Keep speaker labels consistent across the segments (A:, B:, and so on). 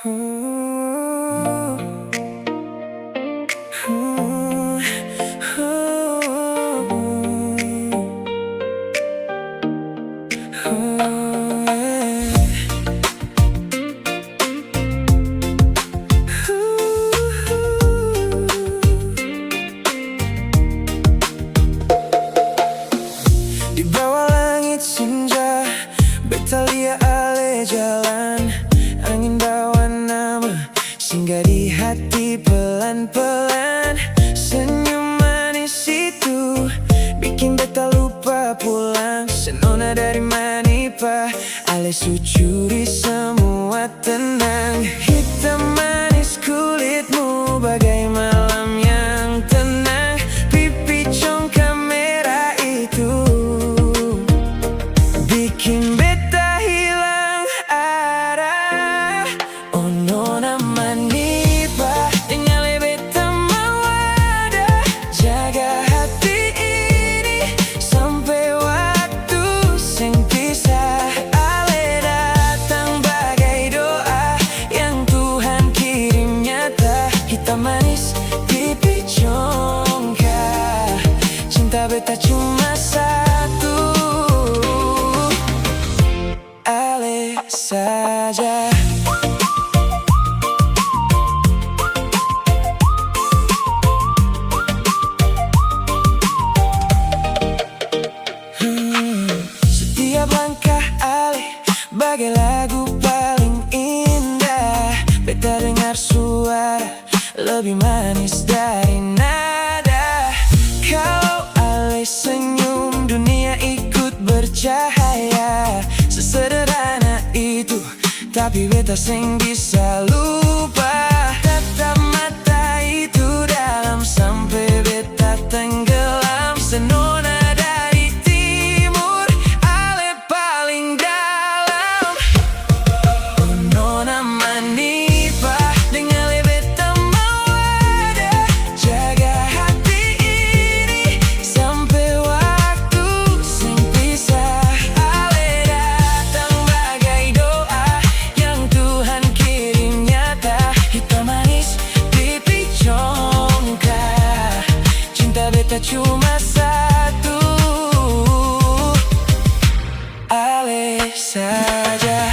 A: Di bawah langit senja, Betalia ale jalan. Angin bawa nama, singgah di hati pelan-pelan. Senyum manis itu bikin beta lupa pulang. Senona dari Manipa, ale sucuri semua tenang. Hitam manis kulitmu bagai malam yang tenang. Pipi congkak merah itu bikin beta hilang arah. Oh nona Manipa, tinggal beta mau ada. Jaga hati ini sampai waktu sing pisah. Ale datang bagai doa yang Tuhan kirim nyata. Hitam manis, pipi congkak, cinta beta cuma satu, ale saja. Setiap langkah ale bagai lagu paling indah. Beta dengar suara lebih manis dari nada. Kalau ale senyum, dunia ikut bercahaya. Sesederhana itu, tapi beta sing bisa lupa. Tatap mata itu dalam sampai beta tenggelam. Senona dari timur, ale paling dalam. Oh nona Manipa, dengar beta mau ada. Jaga hati ini sampai waktu sing pisah. Ale datang bagai doa yang Tuhan kirim nyata. Hitam manis, pipi congkak, cinta beta cuma satu, ale saja.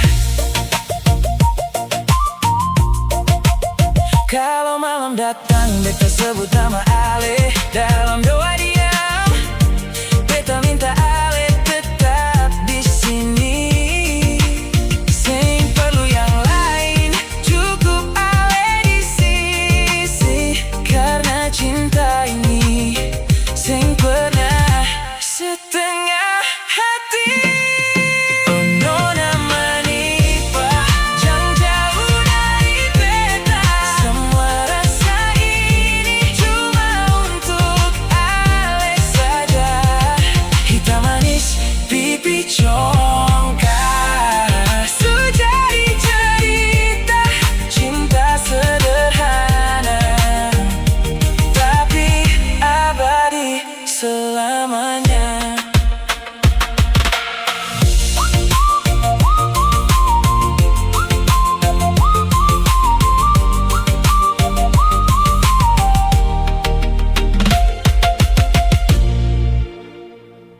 A: Kalau malam datang, beta sebut